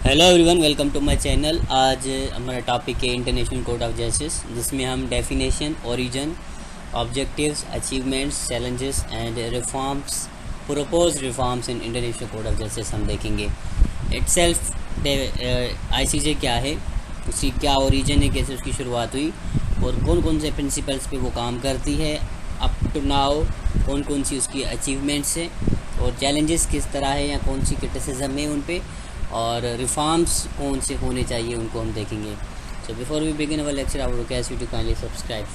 Hello everyone, welcome to my channel. आज हमारा topic है इंटरनेशनल कोड ऑफ जस्टिस, जिसमें हम definition, origin, objectives, achievements, challenges and reforms, propose reforms in international code of justice हम देखेंगे। Itself ICJ क्या है, उसकी क्या ओरिजिन है, कैसे उसकी शुरुआत हुई और कौन कौन से प्रिंसिपल्स पे वो काम करती है, अप टू नाउ कौन कौन सी उसकी अचीवमेंट्स है और चैलेंजेस किस तरह है या कौन सी क्रिटिसिज्म है उन पे, और रिफॉर्म्स कौन से होने चाहिए उनको हम देखेंगे। So before we begin our lecture, I would request you to kindly subscribe.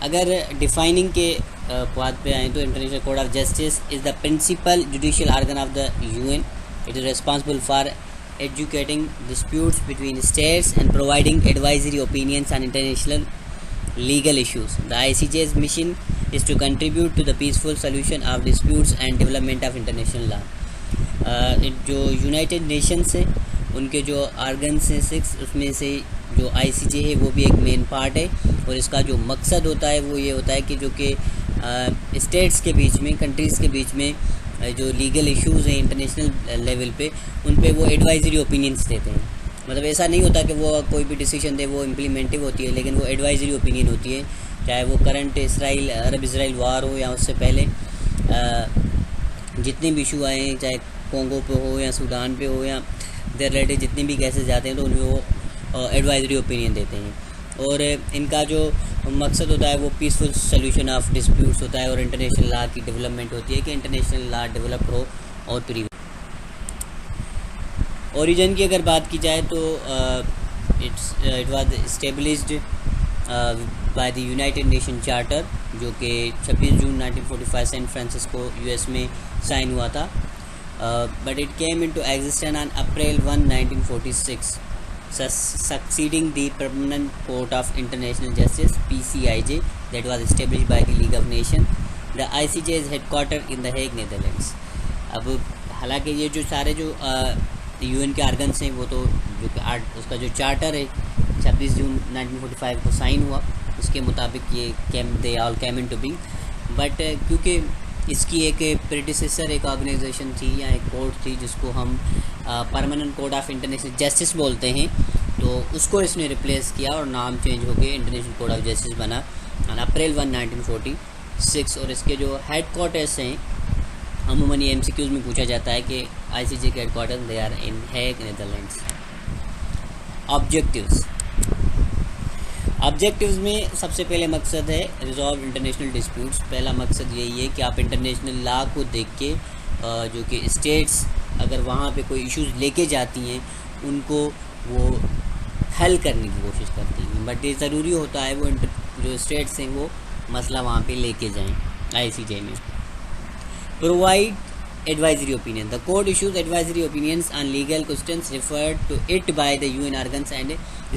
अगर डिफाइनिंग के बात पे आए तो international code of justice is the principal judicial organ of the UN. It is responsible for educating disputes between states and providing advisory opinions on international legal issues. The ICJ's mission is to contribute to the peaceful solution of disputes and development of international law. जो United Nations हैं उनके जो organs हैं 6, उसमें से जो ICJ है वो भी एक मेन पार्ट है और इसका जो मकसद होता है वो ये होता है कि जो कि स्टेट्स के बीच में, कंट्रीज़ के बीच में जो लीगल इश्यूज़ हैं इंटरनेशनल लेवल पे, उन पे वो एडवाइजरी ओपिनियंस देते हैं। मतलब ऐसा नहीं होता कि वो कोई भी डिसीजन दे वो इम्प्लीमेंटिव होती है, लेकिन वो एडवाइजरी ओपिनियन होती है, चाहे वो करंट अरब इसराइल वार हो या उससे पहले जितने भी इशू आए हैं, चाहे कोंगो पे हो या सूडान पे हो या देर रिलेटेड जितने भी केसेस जाते हैं तो उनमें वो एडवाइजरी ओपिनियन देते हैं। और इनका जो मकसद होता है वो पीसफुल सोल्यूशन ऑफ डिस्प्यूट्स होता है और इंटरनेशनल लॉ की डेवलपमेंट होती है कि इंटरनेशनल लॉ डेवलप हो और प्रिवेंट। ओरिजिन की अगर बात की जाए तो it was established by the United nation charter, जो कि 26 जून 1945 सैन फ्रांसिस्को यूएस में साइन हुआ था। But it came into existence on April 1, 1946, succeeding the Permanent Court of International Justice (PCIJ) that was established by the League of Nations. The ICJ is headquartered in The Hague, Netherlands. अब हालांकि ये जो सारे जो UN के organs हैं वो तो जो उसका जो चार्टर है 26 जून 1945 को साइन हुआ, उसके मुताबिक ये they all came into being. But क्योंकि इसकी एक प्रेडिसेसर एक ऑर्गेनाइजेशन थी या एक कोर्ट थी जिसको हम permanent code of international justice बोलते हैं, तो उसको इसने रिप्लेस किया और नाम चेंज होकर इंटरनेशनल कोड ऑफ जस्टिस बना ऑन अप्रैल 1, 1946। और इसके जो हेड क्वार्टर्स हैं, अमूमन ये एमसीक्यूज़ में पूछा जाता है कि आईसीजे के headquarter they are in Hague, Netherlands. Objectives में सबसे पहले मकसद है रिजॉल्व इंटरनेशनल डिस्प्यूट्स। पहला मकसद यही है कि आप इंटरनेशनल लॉ को देख के जो कि स्टेट्स अगर वहाँ पे कोई इश्यूज़ लेके जाती हैं उनको वो हल करने की कोशिश करती हैं, बट ये ज़रूरी होता है वो जो स्टेट्स हैं वो मसला वहाँ पे लेके जाएं आईसीजे में। Provide advisory opinion. The court issues advisory opinions on legal questions referred to it by the UN organs and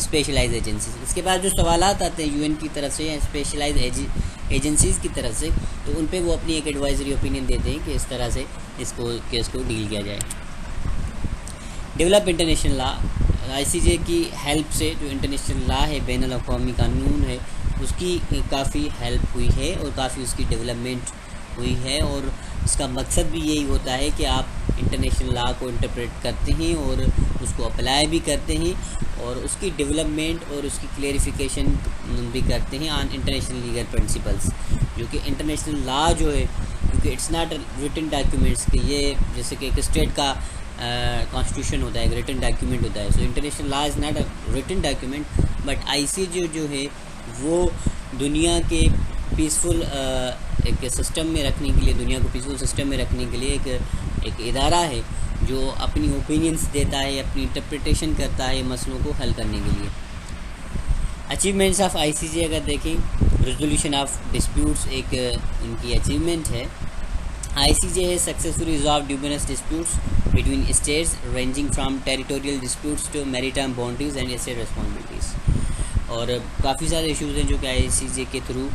specialized agencies. इसके बाद जो सवालात आते हैं यूएन की तरफ से या स्पेशलाइज्ड एजेंसीज़ की तरफ से, तो उन पे वो अपनी एक एडवाइजरी ओपिनियन देते हैं कि इस तरह से इसको केस को डील किया जाए। डेवलप इंटरनेशनल लॉ, आईसीजे की हेल्प से जो इंटरनेशनल लॉ है, बैनुल अक़वामी कानून है, उसकी काफ़ी हेल्प हुई है और काफ़ी उसकी डेवलपमेंट हुई है। और इसका मकसद भी यही होता है कि आप इंटरनेशनल लॉ को इंटरप्रेट करते हैं और उसको अप्लाई भी करते हैं और उसकी डेवलपमेंट और उसकी क्लेरिफिकेशन भी करते हैं ऑन इंटरनेशनल लीगल प्रिंसिपल्स। जो कि इंटरनेशनल लॉ जो है, क्योंकि इट्स नॉट रिटन डॉक्यूमेंट्स कि ये जैसे कि एक स्टेट का कॉन्स्टिट्यूशन होता है, एक रिटन डॉक्यूमेंट होता है। So international law is not a written document, but ICJ जो है वो दुनिया के पीसफुल एक सिस्टम में रखने के लिए, दुनिया को पीसफुल सिस्टम में रखने के लिए एक इदारा है जो अपनी ओपिनियंस देता है, अपनी इंटरप्रिटेशन करता है मसलों को हल करने के लिए। अचीवमेंट्स ऑफ आईसीजे अगर देखें, रेजोल्यूशन ऑफ डिस्प्यूट्स एक उनकी अचीवमेंट है। आईसीजे है successfully resolve dubious disputes between states ranging from territorial disputes to maritime boundaries and asset responsibilities. और काफ़ी सारे इश्यूज़ हैं जो कि आईसीजे के थ्रू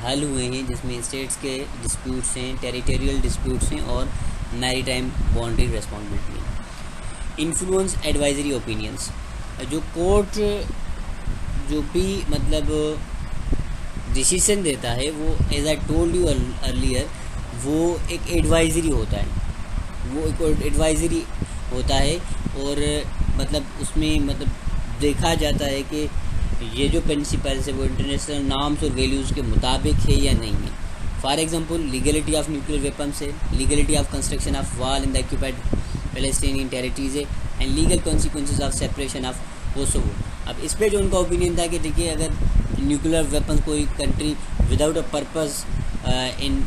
हल हुए हैं, जिसमें स्टेट्स के डिस्प्यूट्स हैं, टेरिटोरियल डिस्प्यूट्स हैं और maritime boundary responsibility. Influence advisory opinions, जो कोर्ट जो भी मतलब डिसीजन देता है वो, as I told you earlier, वो एक एडवाइजरी होता है। वो एक एडवाइजरी होता है, और मतलब उसमें मतलब देखा जाता है कि ये जो प्रिंसिपल्स है वो इंटरनेशनल नॉर्म्स और वैल्यूज़ के मुताबिक है या नहीं है। For example legality of nuclear weapons है, legality of construction of wall in the occupied Palestinian territories है, and legal consequences of separation of Kosovo. अब इस पर जो उनका ओपिनियन था कि देखिए अगर न्यूक्लियर वेपन्स कोई country without a purpose in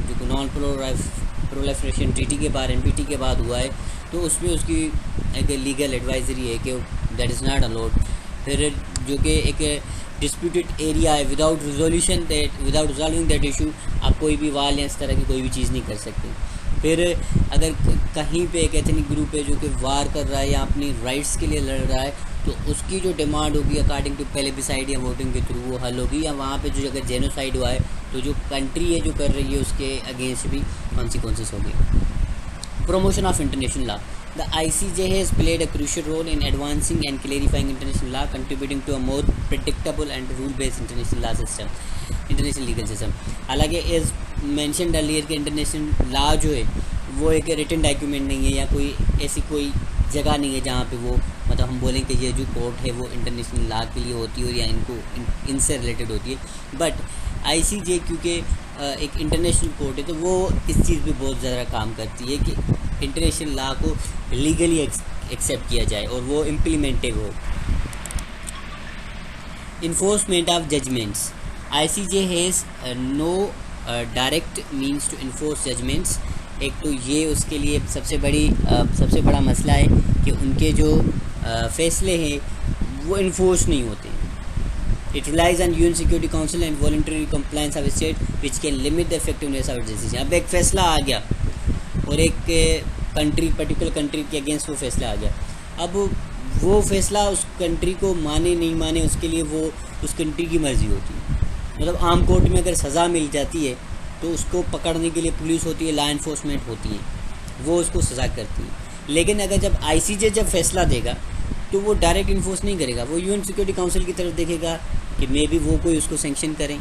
जो नॉन प्रोलिफरेशन ट्रीटी के बाद NPT के बाद हुआ है, तो उसमें उसकी एक लीगल एडवाइजरी है कि दैट इज़ नॉट अलाउड। फिर जो कि एक डिस्प्यूटेड एरिया है, विदाउट रिजॉल्विंग दैट इशू आप कोई भी वाल या इस तरह की कोई भी चीज़ नहीं कर सकते। फिर अगर कहीं पे एक एथनिक ग्रुप है जो कि वार कर रहा है या अपनी राइट्स के लिए लड़ रहा है, तो उसकी जो डिमांड होगी अकॉर्डिंग टू प्लेबिसाइड या वोटिंग के थ्रू वो हल होगी, या वहाँ पे जो अगर जेनोसाइड हुआ है तो जो कंट्री है जो कर रही है उसके अगेंस्ट भी कॉन्सिक्वेंसेस होगी। Promotion of international law. The ICJ has played a crucial role in advancing and clarifying international law, contributing to a more predictable and rule-based international law system, international legal system. हालांकि as mentioned earlier कि international law जो है वो एक written document नहीं है, या कोई ऐसी कोई जगह नहीं है जहाँ पे वो मतलब हम बोलें कि ये जो कोर्ट है वो इंटरनेशनल लॉ के लिए होती है या इनसे रिलेटेड होती है। बट ICJ क्योंकि एक इंटरनेशनल कोर्ट है तो वो इस चीज़ पे बहुत ज़्यादा काम करती है कि इंटरनेशनल लॉ को लीगली एक्सेप्ट किया जाए और वो इम्प्लीमेंटेड हो। Enforcement of judgments. ICJ has no direct means to enforce judgments. एक तो ये उसके लिए सबसे बड़ा मसला है कि उनके जो फैसले हैं वो इन्फोर्स नहीं होते। It relies on UN Security Council and voluntary compliance of state which can limit the effectiveness of decision। अब एक फ़ैसला आ गया और एक पर्टिकुलर कंट्री के अगेंस्ट वो फैसला आ गया, अब वो फैसला उस कंट्री को माने नहीं माने उसके लिए वो उस कंट्री की मर्ज़ी होती है। मतलब आम कोर्ट में अगर सज़ा मिल जाती है तो उसको पकड़ने के लिए पुलिस होती है, लॉ इन्फोर्समेंट होती है, वो उसको सज़ा करती है। लेकिन अगर जब ICJ जब फैसला देगा तो वो डायरेक्ट इन्फोर्स नहीं करेगा, वो UN सिक्योरिटी काउंसिल की तरफ देखेगा कि मे बी वो कोई उसको सेंक्शन करें,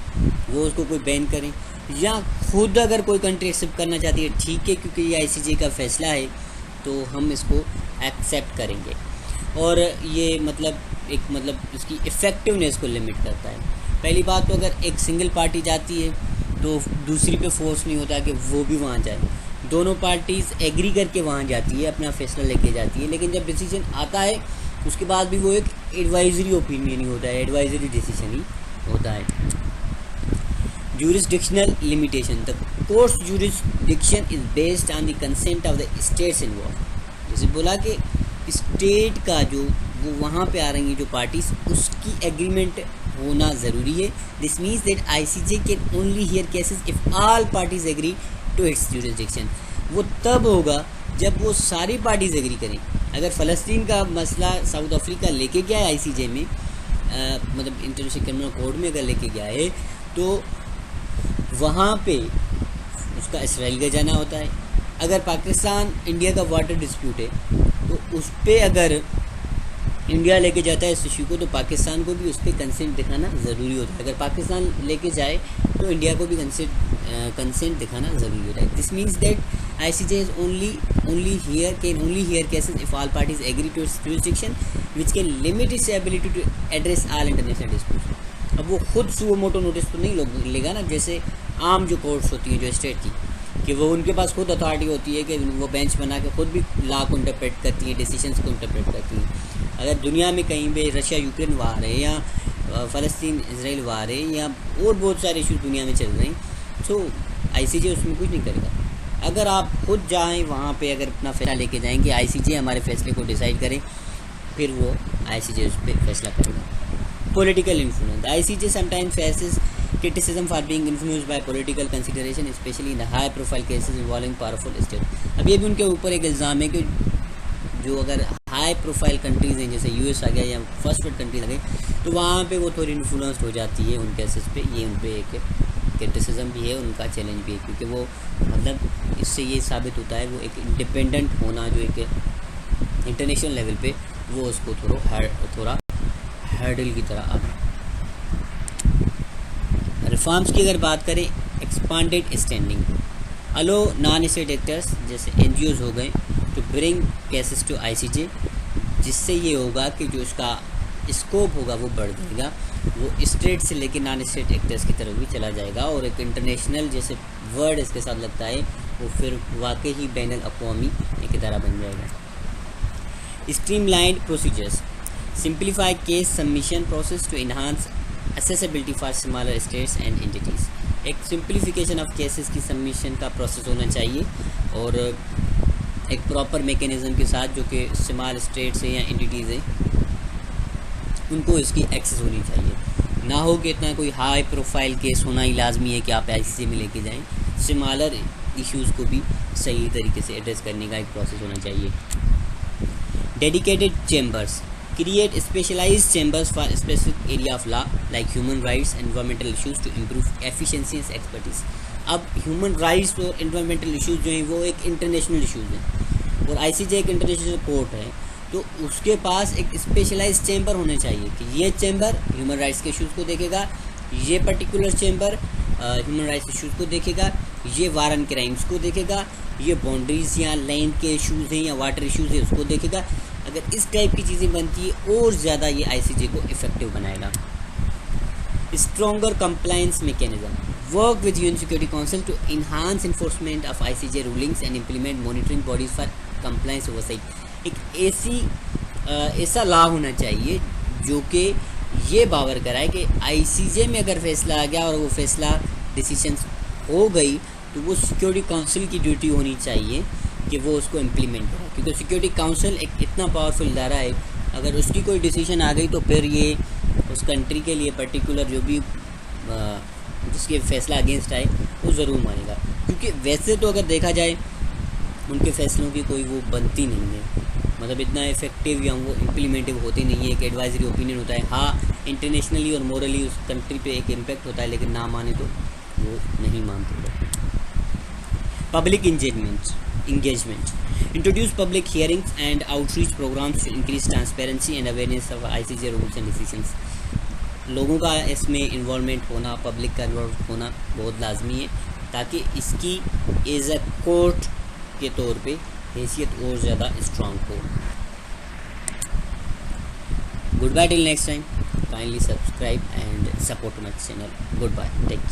वो उसको कोई बैन करें, या खुद अगर कोई कंट्री एक्सेप्ट करना चाहती है ठीक है क्योंकि ये ICJ का फ़ैसला है तो हम इसको एक्सेप्ट करेंगे। और ये मतलब इसकी इफ़ेक्टिवनेस को लिमिट करता है। पहली बात तो अगर एक सिंगल पार्टी जाती है तो दूसरी पे फोर्स नहीं होता कि वो भी वहाँ जाए, दोनों पार्टीज़ एग्री करके वहाँ जाती है, अपना फैसला लेके जाती है। लेकिन जब डिसीजन आता है उसके बाद भी वो एक एडवाइजरी ओपिनियन ही होता है, एडवाइजरी डिसीजन ही होता है। Jurisdictional limitation. The courts jurisdiction is based on the consent of the states involve. जैसे बोला कि स्टेट का जो वो वहाँ पे आ रही हैं जो पार्टीज उसकी एग्रीमेंट होना ज़रूरी है। This means that ICJ can only hear cases if all parties agree to its jurisdiction. वो तब होगा जब वो सारी पार्टीज एग्री करें। अगर फ़लस्तीन का मसला साउथ अफ्रीका लेके गया है ICJ में, मतलब इंटरनेशनल क्रिमिनल कोर्ट में अगर लेके गया है तो वहाँ पे उसका इसराइल का जाना होता है। अगर पाकिस्तान इंडिया का वाटर डिस्प्यूट है तो उस पर अगर इंडिया लेके जाता है इस इशू को तो पाकिस्तान को भी उस पर कंसेंट दिखाना ज़रूरी होता है। अगर पाकिस्तान लेके जाए तो इंडिया को भी कंसेंट दिखाना ज़रूरी होता है। This means that ICJ is only hear cases if all parties agree to its jurisdiction which can limit its ability to address all international disputes। अब वो खुद सुओ मोटो नोटिस तो नहीं लेगा ना, जैसे आम जो कोर्ट्स होती हैं जो स्टेट की, कि वो उनके पास खुद अथॉरिटी होती है कि वो बेंच बना के खुद भी लॉ को इंटरप्रेट करती हैं, डिसीजंस को इंटरप्रेट करती हैं। अगर दुनिया में कहीं पे रशिया यूक्रेन वार है या फ़लस्तीन इसराइल वार है या और बहुत सारे इशूज़ दुनिया में चल रहे हैं, तो ICJ उसमें कुछ नहीं करेगा। अगर आप खुद जाएं वहाँ पे, अगर अपना फैसला लेके जाएंगे ICJ हमारे फैसले को डिसाइड करें, फिर वो ICJ उस पर फैसला करेगा। Political influence. ICJ sometimes faces criticism for being influenced by political consideration, especially in the high profile cases involving powerful states। अब ये भी उनके ऊपर एक इल्ज़ाम है कि जो अगर हाई प्रोफाइल कंट्रीज़ हैं जैसे US आ गया या फर्स्ट वर्ल्ड कंट्रीज आ गई, तो वहाँ पे वो थोड़ी इन्फ्लुएंस्ड हो जाती है उन केसेस पे। ये उन पर एक क्रिटिसिज्म भी है, उनका चैलेंज भी है, क्योंकि वो मतलब इससे ये साबित होता है वो एक इंडिपेंडेंट होना जो एक इंटरनेशनल लेवल पे वो उसको थोड़ा हर्डल की तरह अब। रिफॉर्म्स की अगर बात करें, expanded standing. Allow non state actors जैसे NGOs हो गए to bring cases to ICJ, जिससे ये होगा कि जो इसका स्कोप होगा वो बढ़ जाएगा, वो स्टेट से लेके नॉन स्टेट एक्टर्स की तरफ भी चला जाएगा और एक इंटरनेशनल जैसे वर्ड इसके साथ लगता है वो फिर वाकई ही बैनुल अक़वामी एक इदारा बन जाएगा। Streamlined procedures, simplify case submission process to enhance accessibility for smaller states and entities. एक सिंप्लीफिकेशन ऑफ केसेस की सबमिशन का प्रोसेस होना चाहिए और एक प्रॉपर मेकेनिज़्म के साथ जो कि स्मॉल स्टेट्स हैं या एंटिटीज़ हैं उनको इसकी एक्सेस होनी चाहिए। ना हो कि इतना कोई हाई प्रोफाइल केस होना ही लाजमी है कि आप ICJ में लेके जाएं, स्मॉलर इश्यूज़ को भी सही तरीके से एड्रेस करने का एक प्रोसेस होना चाहिए। Dedicated chambers, create specialized chambers for specific area of law like human rights and environmental issues to improve efficiency and expertise। अब ह्यूमन राइट्स और एनवायरमेंटल इश्यूज़ जो हैं वो एक इंटरनेशनल इश्यूज़ हैं और ICJ एक इंटरनेशनल कोर्ट है, तो उसके पास एक स्पेशलाइज्ड चैम्बर होना चाहिए कि ये चैम्बर ह्यूमन राइट्स के इश्यूज़ को देखेगा, ये particular chamber human rights issues को देखेगा, ये वार एंड क्राइम्स को देखेगा, ये बाउंड्रीज़ या लैंड के इश्यूज़ हैं या वाटर इश्यूज़ हैं उसको देखेगा। अगर इस टाइप की चीज़ें बनती है और ज़्यादा ये ICJ को इफेक्टिव बनाएगा। Stronger compliance mechanism, work with UN security council to enhance enforcement of ICJ rulings and implement monitoring bodies for compliance oversight. एक ऐसा लॉ होना चाहिए जो कि ये बावर कराए कि ICJ में अगर फैसला आ गया और वो फैसला डिसीजंस हो गई तो वो सिक्योरिटी काउंसिल की ड्यूटी होनी चाहिए कि वो उसको इम्प्लीमेंट करे, क्योंकि सिक्योरिटी काउंसिल एक इतना पावरफुल इदारा है, अगर उसकी कोई डिसीजन आ गई तो फिर ये उस कंट्री के लिए पर्टिकुलर जो भी जिसके फैसला अगेंस्ट आए वो ज़रूर मानेगा। क्योंकि वैसे तो अगर देखा जाए उनके फैसलों की कोई वो बनती नहीं है, मतलब इतना इफेक्टिव या वो इम्प्लीमेंटिव होती नहीं है, एक एडवाइजरी ओपिनियन होता है। हाँ, इंटरनेशनली और मोरली उस कंट्री पे एक इम्पैक्ट होता है, लेकिन ना माने तो वो नहीं मानते। Public engagement, introduce public hearings and outreach programs to increase transparency and awareness of ICJ rules and decisions। लोगों का इसमें इन्वॉल्वमेंट होना, पब्लिक का इन्वॉल्व होना बहुत लाजमी है ताकि इसकी एज अ कोर्ट के तौर पे हैसियत और ज़्यादा स्ट्रॉन्ग हो। Good bye till next time, kindly subscribe and support my channel. Good bye, take care.